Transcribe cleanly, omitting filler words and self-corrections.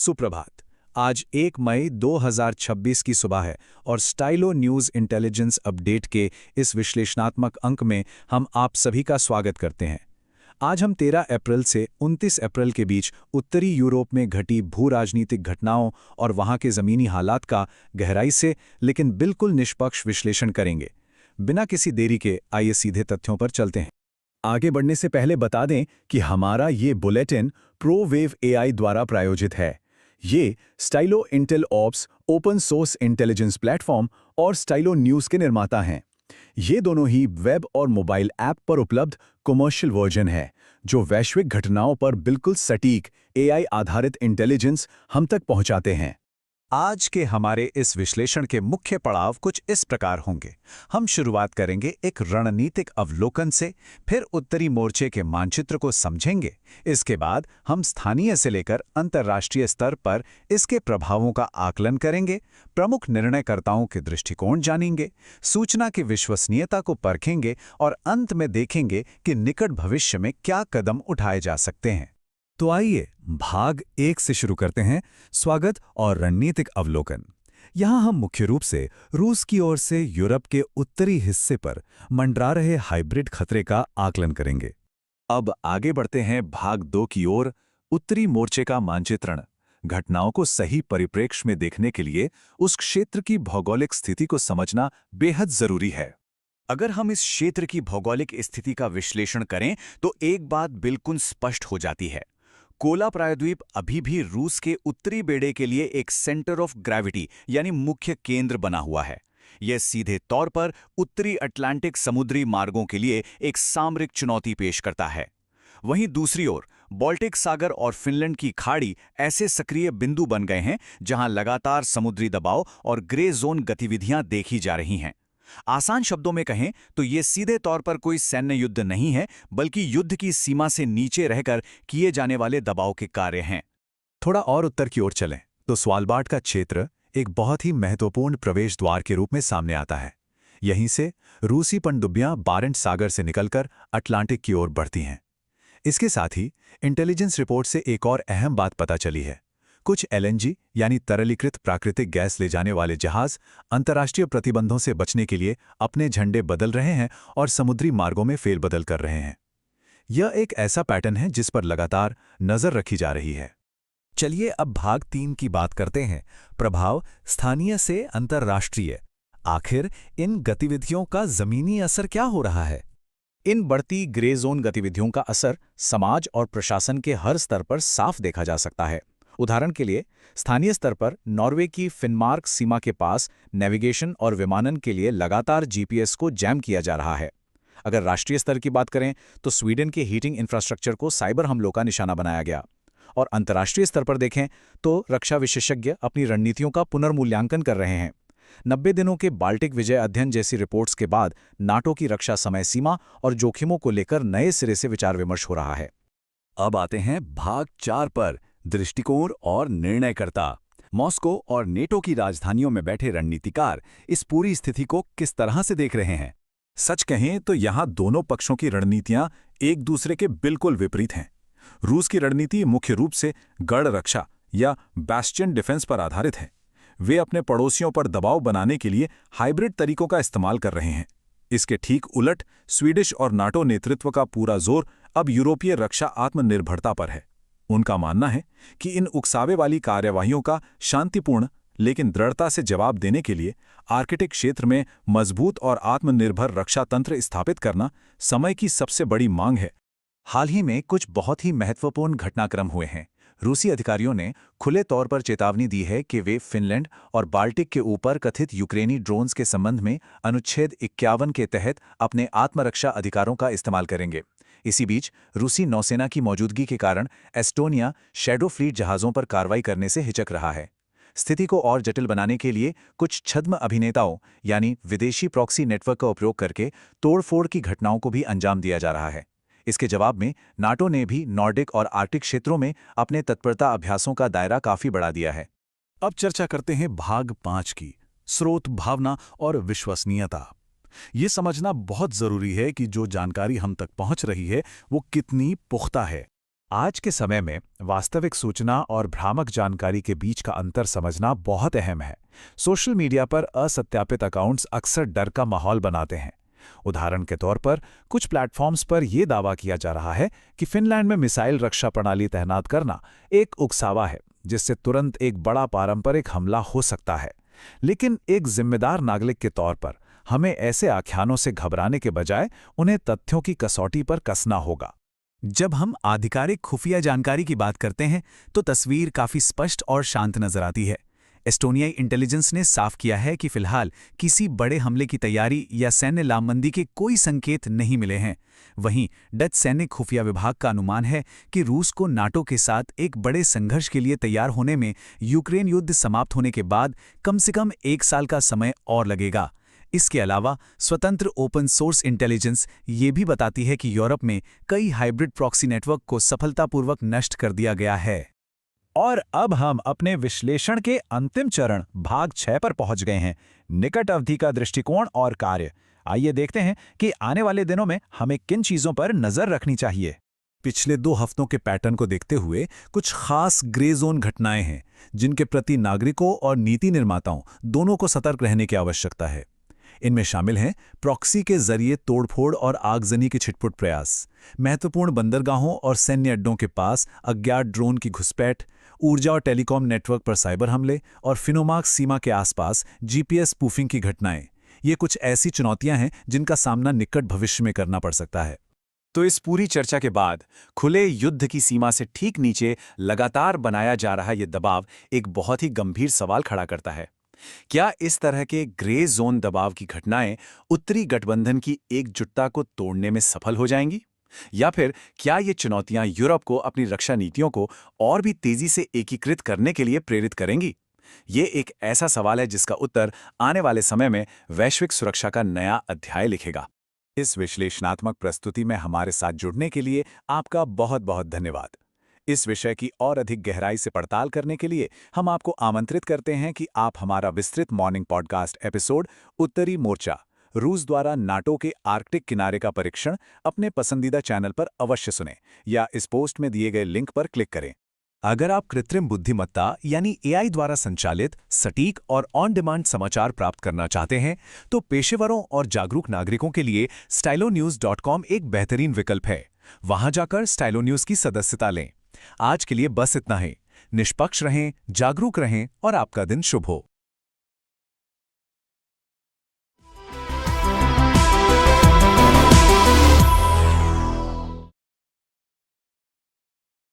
सुप्रभात। आज 1 मई 2026 की सुबह है और स्टाइलो न्यूज़ इंटेलिजेंस अपडेट के इस विश्लेषणात्मक अंक में हम आप सभी का स्वागत करते हैं। आज हम 13 अप्रैल से 29 अप्रैल के बीच उत्तरी यूरोप में घटी भू राजनीतिक घटनाओं और वहां के ज़मीनी हालात का गहराई से लेकिन बिल्कुल निष्पक्ष विश्लेषण करेंगे। बिना किसी देरी के आइए सीधे तथ्यों पर चलते हैं। आगे बढ़ने से पहले बता दें कि हमारा ये बुलेटिन प्रोवेव एआई द्वारा प्रायोजित है। ये Stylo Intel ops open source intelligence platform और स्टाइलो न्यूज़ के निर्माता हैं। ये दोनों ही वेब और मोबाइल ऐप पर उपलब्ध कमर्शियल वर्जन है, जो वैश्विक घटनाओं पर बिल्कुल सटीक एआई आधारित इंटेलिजेंस हम तक पहुंचाते हैं। आज के हमारे इस विश्लेषण के मुख्य पड़ाव कुछ इस प्रकार होंगे। हम शुरुआत करेंगे एक रणनीतिक अवलोकन से, फिर उत्तरी मोर्चे के मानचित्र को समझेंगे। इसके बाद हम स्थानीय से लेकर अंतर्राष्ट्रीय स्तर पर इसके प्रभावों का आकलन करेंगे, प्रमुख निर्णयकर्ताओं के दृष्टिकोण जानेंगे, सूचना की विश्वसनीयता को परखेंगे और अंत में देखेंगे कि निकट भविष्य में क्या कदम उठाए जा सकते हैं। तो आइए भाग 1 से शुरू करते हैं, स्वागत और रणनीतिक अवलोकन। यहाँ हम मुख्य रूप से रूस की ओर से यूरोप के उत्तरी हिस्से पर मंडरा रहे हाइब्रिड खतरे का आकलन करेंगे। अब आगे बढ़ते हैं भाग 2 की ओर, उत्तरी मोर्चे का मानचित्रण। घटनाओं को सही परिप्रेक्ष्य में देखने के लिए उस क्षेत्र की भौगोलिक स्थिति को समझना बेहद जरूरी है। अगर हम इस क्षेत्र की भौगोलिक स्थिति का विश्लेषण करें तो एक बात बिल्कुल स्पष्ट हो जाती है। कोला प्रायद्वीप अभी भी रूस के उत्तरी बेड़े के लिए एक सेंटर ऑफ ग्रेविटी यानी मुख्य केंद्र बना हुआ है। यह सीधे तौर पर उत्तरी अटलांटिक समुद्री मार्गों के लिए एक सामरिक चुनौती पेश करता है। वहीं दूसरी ओर बाल्टिक सागर और फिनलैंड की खाड़ी ऐसे सक्रिय बिंदु बन गए हैं जहां लगातार समुद्री दबाव और ग्रे जोन गतिविधियां देखी जा रही हैं। आसान शब्दों में कहें तो ये सीधे तौर पर कोई सैन्य युद्ध नहीं है, बल्कि युद्ध की सीमा से नीचे रहकर किए जाने वाले दबाव के कार्य हैं। थोड़ा और उत्तर की ओर चलें तो स्वालबार्ड का क्षेत्र एक बहुत ही महत्वपूर्ण प्रवेश द्वार के रूप में सामने आता है। यहीं से रूसी पनडुब्बियां बारेंट सागर से निकलकर अटलांटिक की ओर बढ़ती हैं। इसके साथ ही इंटेलिजेंस रिपोर्ट से एक और अहम बात पता चली है। कुछ एलएनजी यानी तरलीकृत प्राकृतिक गैस ले जाने वाले जहाज अंतर्राष्ट्रीय प्रतिबंधों से बचने के लिए अपने झंडे बदल रहे हैं और समुद्री मार्गों में फेरबदल कर रहे हैं। यह एक ऐसा पैटर्न है जिस पर लगातार नजर रखी जा रही है। चलिए अब भाग 3 की बात करते हैं, प्रभाव स्थानीय से अंतर्राष्ट्रीय। आखिर इन गतिविधियों का जमीनी असर क्या हो रहा है? इन बढ़ती ग्रे जोन गतिविधियों का असर समाज और प्रशासन के हर स्तर पर साफ देखा जा सकता है। उदाहरण के लिए स्थानीय स्तर पर नॉर्वे की फिनमार्क सीमा के पास नेविगेशन और विमानन के लिए लगातार जीपीएस को जैम किया जा रहा है। अगर राष्ट्रीय स्तर की बात करें तो स्वीडन के हीटिंग इंफ्रास्ट्रक्चर को साइबर हमलों का निशाना बनाया गया। और अंतर्राष्ट्रीय स्तर पर देखें तो रक्षा विशेषज्ञ अपनी रणनीतियों का पुनर्मूल्यांकन कर रहे हैं। 90 दिनों के बाल्टिक विजय अध्ययन जैसी रिपोर्ट्स के बाद नाटो की रक्षा समय सीमा और जोखिमों को लेकर नए सिरे से विचार विमर्श हो रहा है। अब आते हैं भाग 4 पर, दृष्टिकोण और निर्णयकर्ता। मॉस्को और नेटो की राजधानियों में बैठे रणनीतिकार इस पूरी स्थिति को किस तरह से देख रहे हैं? सच कहें तो यहां दोनों पक्षों की रणनीतियां एक दूसरे के बिल्कुल विपरीत हैं। रूस की रणनीति मुख्य रूप से गढ़ रक्षा या बैस्टियन डिफेंस पर आधारित है। वे अपने पड़ोसियों पर दबाव बनाने के लिए हाइब्रिड तरीकों का इस्तेमाल कर रहे हैं। इसके ठीक उलट स्वीडिश और नाटो नेतृत्व का पूरा जोर अब यूरोपीय रक्षा आत्मनिर्भरता पर है। उनका मानना है कि इन उकसावे वाली कार्यवाहियों का शांतिपूर्ण लेकिन दृढ़ता से जवाब देने के लिए आर्कटिक क्षेत्र में मजबूत और आत्मनिर्भर रक्षा तंत्र स्थापित करना समय की सबसे बड़ी मांग है। हाल ही में कुछ बहुत ही महत्वपूर्ण घटनाक्रम हुए हैं। रूसी अधिकारियों ने खुले तौर पर चेतावनी दी है कि वे फिनलैंड और बाल्टिक के ऊपर कथित यूक्रेनी ड्रोन्स के संबंध में अनुच्छेद 51 के तहत अपने आत्मरक्षा अधिकारों का इस्तेमाल करेंगे। इसी बीच रूसी नौसेना की मौजूदगी के कारण एस्टोनिया शैडो फ्लीट जहाज़ों पर कार्रवाई करने से हिचक रहा है। स्थिति को और जटिल बनाने के लिए कुछ छद्म अभिनेताओं यानी विदेशी प्रॉक्सी नेटवर्क का उपयोग करके तोड़फोड़ की घटनाओं को भी अंजाम दिया जा रहा है। इसके जवाब में नाटो ने भी नॉर्डिक और आर्कटिक क्षेत्रों में अपने तत्परता अभ्यासों का दायरा काफी बढ़ा दिया है। अब चर्चा करते हैं भाग 5 की, स्रोत, भावना और विश्वसनीयता। ये समझना बहुत जरूरी है कि जो जानकारी हम तक पहुंच रही है वो कितनी पुख्ता है। आज के समय में वास्तविक सूचना और भ्रामक जानकारी के बीच का अंतर समझना बहुत अहम है। सोशल मीडिया पर असत्यापित अकाउंट्स अक्सर डर का माहौल बनाते हैं। उदाहरण के तौर पर कुछ प्लेटफॉर्म्स पर यह दावा किया जा रहा है कि फिनलैंड में मिसाइल रक्षा प्रणाली तैनात करना एक उकसावा है, जिससे तुरंत एक बड़ा पारंपरिक हमला हो सकता है। लेकिन एक जिम्मेदार नागरिक के तौर पर हमें ऐसे आख्यानों से घबराने के बजाय उन्हें तथ्यों की कसौटी पर कसना होगा। जब हम आधिकारिक खुफिया जानकारी की बात करते हैं तो तस्वीर काफी स्पष्ट और शांत नजर आती है। एस्टोनियाई इंटेलिजेंस ने साफ किया है कि फिलहाल किसी बड़े हमले की तैयारी या सैन्य लामबंदी के कोई संकेत नहीं मिले हैं। वहीं डच सैन्य खुफिया विभाग का अनुमान है कि रूस को नाटो के साथ एक बड़े संघर्ष के लिए तैयार होने में यूक्रेन युद्ध समाप्त होने के बाद कम से कम 1 साल का समय और लगेगा। इसके अलावा स्वतंत्र ओपन सोर्स इंटेलिजेंस ये भी बताती है कि यूरोप में कई हाइब्रिड प्रॉक्सी नेटवर्क को सफलतापूर्वक नष्ट कर दिया गया है। और अब हम अपने विश्लेषण के अंतिम चरण भाग 6 पर पहुंच गए हैं, निकट अवधि का दृष्टिकोण और कार्य। आइए देखते हैं कि आने वाले दिनों में हमें किन चीजों पर नजर रखनी चाहिए। पिछले 2 हफ्तों के पैटर्न को देखते हुए कुछ खास ग्रे जोन घटनाएं हैं, जिनके प्रति नागरिकों और नीति निर्माताओं दोनों को सतर्क रहने की आवश्यकता है। इनमें शामिल हैं प्रॉक्सी के जरिए तोड़फोड़ और आगजनी के छिटपुट प्रयास, महत्वपूर्ण बंदरगाहों और सैन्य अड्डों के पास अज्ञात ड्रोन की घुसपैठ, ऊर्जा और टेलीकॉम नेटवर्क पर साइबर हमले और फिनोमार्क सीमा के आसपास जीपीएस स्पूफिंग की घटनाएं। ये कुछ ऐसी चुनौतियां हैं जिनका सामना निकट भविष्य में करना पड़ सकता है। तो इस पूरी चर्चा के बाद खुले युद्ध की सीमा से ठीक नीचे लगातार बनाया जा रहा यह दबाव एक बहुत ही गंभीर सवाल खड़ा करता है। क्या इस तरह के ग्रे जोन दबाव की घटनाएं उत्तरी गठबंधन की एकजुटता को तोड़ने में सफल हो जाएंगी? या फिर क्या ये चुनौतियां यूरोप को अपनी रक्षा नीतियों को और भी तेजी से एकीकृत करने के लिए प्रेरित करेंगी? ये एक ऐसा सवाल है जिसका उत्तर आने वाले समय में वैश्विक सुरक्षा का नया अध्याय लिखेगा। इस विश्लेषणात्मक प्रस्तुति में हमारे साथ जुड़ने के लिए आपका बहुत बहुत धन्यवाद। इस विषय की और अधिक गहराई से पड़ताल करने के लिए हम आपको आमंत्रित करते हैं कि आप हमारा विस्तृत मॉर्निंग पॉडकास्ट एपिसोड उत्तरी मोर्चा, रूस द्वारा नाटो के आर्कटिक किनारे का परीक्षण अपने पसंदीदा चैनल पर अवश्य सुनें या इस पोस्ट में दिए गए लिंक पर क्लिक करें। अगर आप कृत्रिम बुद्धिमत्ता यानी एआई द्वारा संचालित सटीक और ऑन डिमांड समाचार प्राप्त करना चाहते हैं तो पेशेवरों और जागरूक नागरिकों के लिए stylonews.com एक बेहतरीन विकल्प है। वहां जाकर स्टाइलो न्यूज की सदस्यता लें। आज के लिए बस इतना ही। निष्पक्ष रहें, जागरूक रहें और आपका दिन शुभ हो।